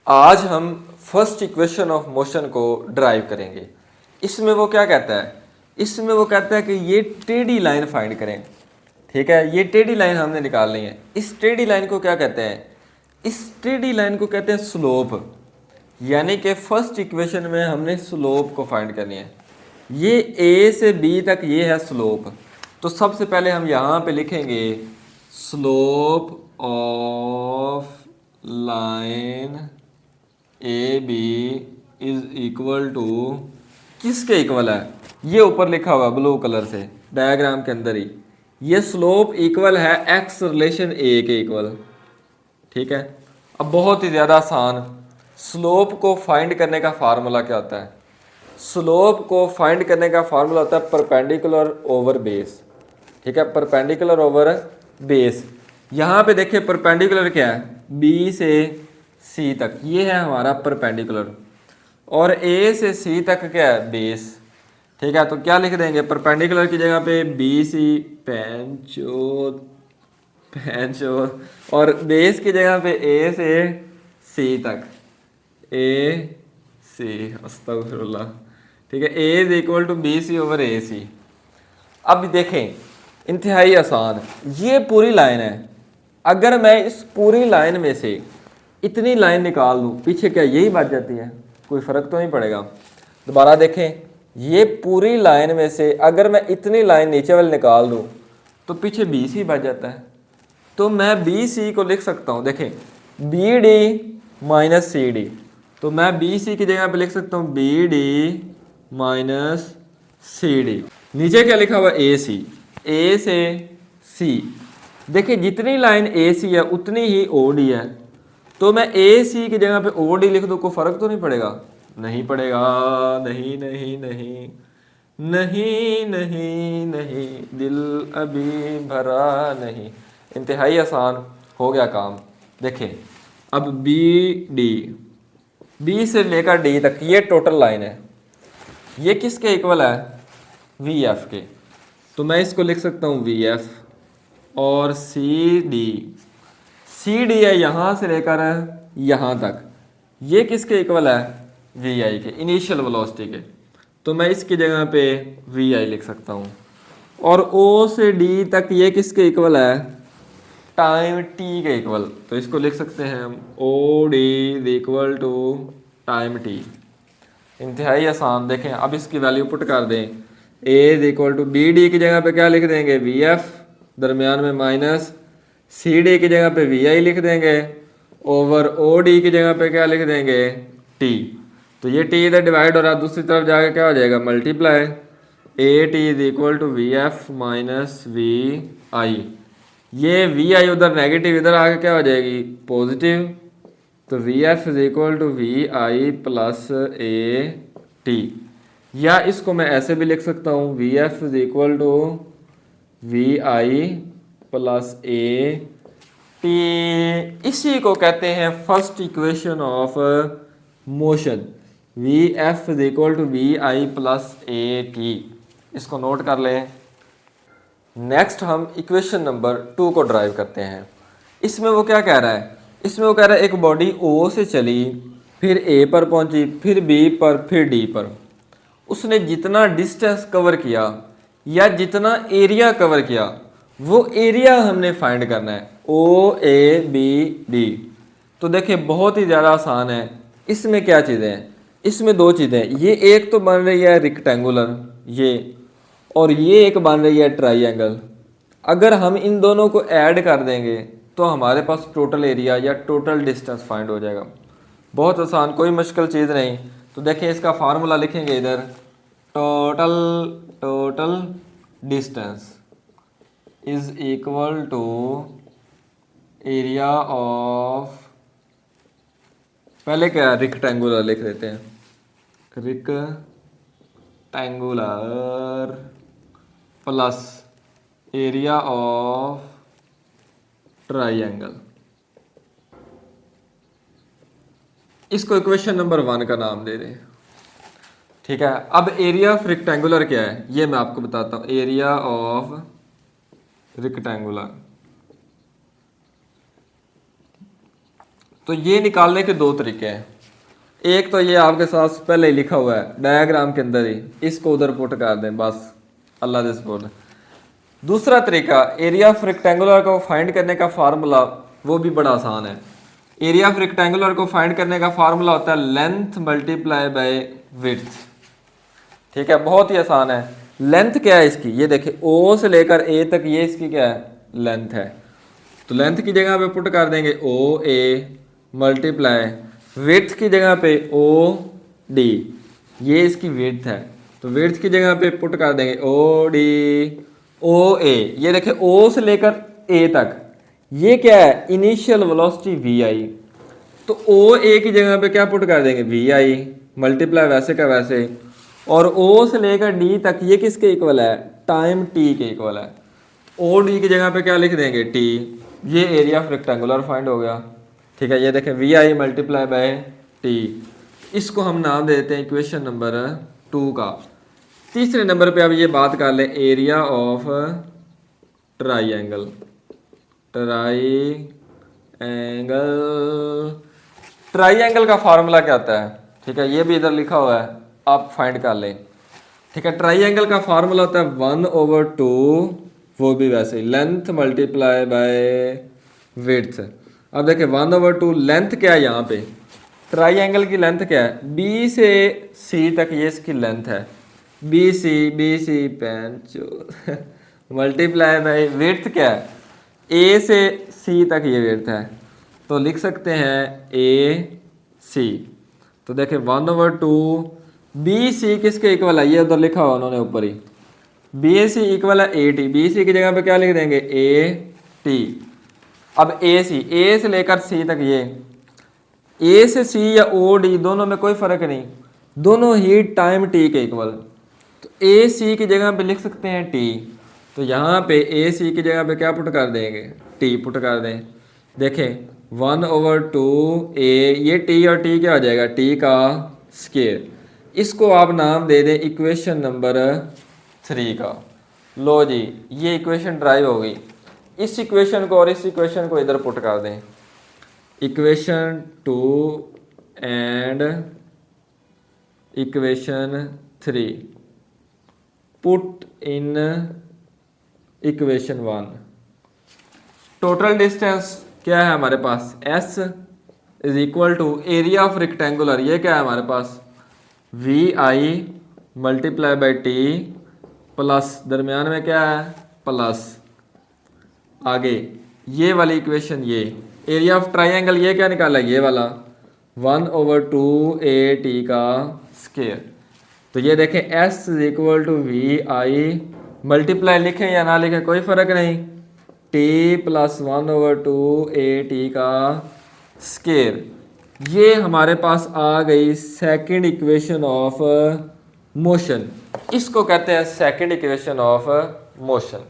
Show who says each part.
Speaker 1: आज हम first equation of motion को ड्राइव करेंगे। इसमें वो क्या कहता है, इसमें वो कहता है कि ये टेढ़ी लाइन फाइंड करें। ठीक है, ये टेढ़ी लाइन हमने निकालनी है। इस टेढ़ी लाइन को क्या कहते हैं, इस टेढ़ी लाइन को कहते हैं स्लोप। यानी कि फर्स्ट इक्वेशन में हमने स्लोप को फाइंड करनी है। ये ए से बी तक ये है स्लोप। तो सबसे पहले हम यहाँ पे लिखेंगे slope of line A B is equal to, किसके इक्वल है, ये ऊपर लिखा हुआ ब्लू कलर से डायग्राम के अंदर ही, ये स्लोप इक्वल है एक्स रिलेशन ए के इक्वल। ठीक है, अब बहुत ही ज़्यादा आसान, स्लोप को फाइंड करने का फार्मूला क्या होता है, स्लोप को फाइंड करने का फार्मूला होता है परपेंडिकुलर ओवर बेस। ठीक है, परपेंडिकुलर ओवर बेस। यहाँ पे देखिए परपेंडिकुलर क्या है, बी से सी तक, ये है हमारा परपेंडिकुलर, और ए से सी तक क्या है, बेस। ठीक है, तो क्या लिख देंगे, परपेंडिकुलर की जगह पे बी सी पैंचो, और बेस की जगह पे ए से सी तक, ए सी, अस्तगफिरुल्लाह। ठीक है, A is equal to B C over A C. अब देखें, इंतहाई आसान, ये पूरी लाइन है। अगर मैं इस पूरी लाइन में से इतनी लाइन निकाल लूँ, पीछे क्या यही बच जाती है, कोई फ़र्क तो नहीं पड़ेगा। दोबारा देखें, ये पूरी लाइन में से अगर मैं इतनी लाइन नीचे वाली निकाल दूँ तो पीछे बी सी बच जाता है। तो मैं बी सी को लिख सकता हूँ, देखें B D minus C D, तो मैं बी सी की जगह पे लिख सकता हूँ B D minus C D. नीचे क्या लिखा हुआ, ए सी, ए से सी। देखिए जितनी लाइन ए सी है उतनी ही ओ डी है, तो मैं ए सी की जगह पे ओ डी लिख दूँ, कोई फ़र्क तो नहीं पड़ेगा, नहीं पड़ेगा, नहीं नहीं नहीं नहीं नहीं नहीं, दिल अभी भरा नहीं। इंतहाई आसान हो गया काम। देखें अब बी से लेकर डी तक ये टोटल लाइन है, ये किसके इक्वल है, वी एफ के। तो मैं इसको लिख सकता हूँ वी एफ, और सी डी है यहाँ से लेकर यहाँ तक, ये किसके इक्वल है, वी आई के, इनिशियल वेलोसिटी के। तो मैं इसकी जगह पे वी आई लिख सकता हूँ। और ओ से डी तक ये किसके इक्वल है, टाइम टी के इक्वल। तो इसको लिख सकते हैं हम O D is equal to time T. इंतहाई आसान। देखें अब इसकी वैल्यू पुट कर दें, A is equal to B D की जगह पे क्या लिख देंगे, वी एफ, दरमियान में माइनस, सी डी की जगह पे वी आई लिख देंगे, ओवर ओ डी की जगह पे क्या लिख देंगे, टी। तो ये टी इधर डिवाइड हो रहा है, दूसरी तरफ जाके क्या हो जाएगा, multiply, A T is equal to V F minus V I. ये वी आई उधर नेगेटिव, इधर आके क्या हो जाएगी, पॉजिटिव। तो v f is equal to v i plus a t. या इसको मैं ऐसे भी लिख सकता हूँ, v f is equal to v i plus a t. इसी को कहते हैं first equation of motion, v f is equal to v i plus a t. इसको नोट कर लें। नेक्स्ट हम इक्वेशन नंबर 2 को ड्राइव करते हैं। इसमें वो क्या कह रहा है, इसमें वो कह रहा है एक बॉडी ओ से चली, फिर ए पर पहुंची, फिर बी पर, फिर डी पर। उसने जितना डिस्टेंस कवर किया या जितना एरिया कवर किया, वो एरिया हमने फाइंड करना है, ओ ए बी डी। तो देखिए बहुत ही ज़्यादा आसान है। इसमें क्या चीज़ें हैं, इसमें दो चीज़ें, ये एक तो बन रही है रेक्टेंगुलर ये, और ये एक बन रही है ट्राइंगल। अगर हम इन दोनों को ऐड कर देंगे तो हमारे पास टोटल एरिया या टोटल डिस्टेंस फाइंड हो जाएगा। बहुत आसान, कोई मुश्किल चीज़ नहीं। तो देखिए इसका फार्मूला लिखेंगे इधर, total distance is equal to area of, पहले क्या रेक्टेंगुलर लिख देते हैं, rectangular plus area of triangle. इसको इक्वेशन नंबर 1 का नाम दे दें। ठीक है, अब एरिया ऑफ रेक्टेंगुलर क्या है ये मैं आपको बताता हूँ। एरिया ऑफ रेक्टेंगुलर तो ये निकालने के दो तरीके हैं। एक तो ये आपके साथ पहले ही लिखा हुआ है डायग्राम के अंदर ही, इसको उधर पुट कर दें बस, अल्लाह दिस बोल। दूसरा तरीका एरिया ऑफ रेक्टेंगुलर को फाइंड करने का फार्मूला, वो भी बड़ा आसान है। एरिया ऑफ रेक्टेंगुलर को फाइंड करने का फार्मूला होता है लेंथ मल्टीप्लाई बाय विड्थ। ठीक है, बहुत ही आसान है। लेंथ क्या है इसकी, ये देखिए ओ से लेकर ए तक ये इसकी क्या है, लेंथ है। तो लेंथ की जगह पे पुट कर देंगे ओ ए मल्टीप्लाई विड्थ की जगह पे ओ डी, ये इसकी विड्थ है। तो विड्थ की जगह पे पुट कर देंगे ओ डी ओ ए। ये देखिए ओ से लेकर ए तक ये क्या है, इनिशियल वेलोसिटी वी आई। तो ओ ए की जगह पे क्या पुट कर देंगे, वी आई मल्टीप्लाई वैसे का वैसे। और ओ से लेकर डी तक ये किसके इक्वल है, टाइम टी के इक्वल है। ओ डी की जगह पे क्या लिख देंगे, टी। ये एरिया ऑफ रेक्टेंगुलर फाइंड हो गया। ठीक है, ये देखें v I multiply by t. इसको हम नाम दे देते हैं इक्वेशन नंबर 2 का। तीसरे नंबर पे अब ये बात कर लें एरिया ऑफ ट्राइंगल। ट्राइंगल का फार्मूला क्या होता है, ठीक है, ये भी इधर लिखा हुआ है, आप फाइंड कर लें। ठीक है, ट्राइंगल का फार्मूला होता है 1/2, वो भी वैसे ही लेंथ मल्टीप्लाई बाय विड्थ। अब देखिए 1/2 लेंथ क्या है, यहाँ पे ट्राइंगल की लेंथ क्या है, बी से सी तक ये इसकी लेंथ है, बी सी पेंच मल्टीप्लाई बाय विड्थ क्या है, ए से सी तक ये विड्थ है। तो लिख सकते हैं ए सी। तो देखिए 1/2 बी सी किसके इक्वल है, ये उधर लिखा हुआ उन्होंने ऊपर ही, बी सी इक्वल है ए टी। बी सी की जगह पे क्या लिख देंगे, ए टी। अब ए सी, ए से लेकर सी तक ये, ए से सी या ओ डी दोनों में कोई फर्क नहीं, दोनों ही टाइम टी के इक्वल। तो ए सी की जगह पे लिख सकते हैं टी। तो यहाँ पे ए सी की जगह पे क्या पुट कर देंगे, टी पुट कर दें। देखें 1/2 ए, ये टी और टी क्या हो जाएगा, टी का स्क्वायर। इसको आप नाम दे दें इक्वेशन नंबर 3 का। लो जी, ये इक्वेशन ड्राइव हो गई। इस इक्वेशन को और इस इक्वेशन को इधर पुट कर दें, equation 2 and equation 3 put in equation 1। Total distance क्या है हमारे पास, S is equal to area of rectangular, ये क्या है हमारे पास, V I multiply by T plus दरमियान में क्या है, प्लस आगे ये वाली इक्वेशन, ये एरिया ऑफ ट्राइंगल ये क्या निकाला, ये वाला 1/2 ए टी का स्क्वायर। तो ये देखें s is equal to v I multiply लिखें या ना लिखें कोई फ़र्क नहीं, टी प्लस 1/2 ए टी का स्क्वायर। ये हमारे पास आ गई सेकंड इक्वेशन ऑफ मोशन। इसको कहते हैं सेकंड इक्वेशन ऑफ मोशन।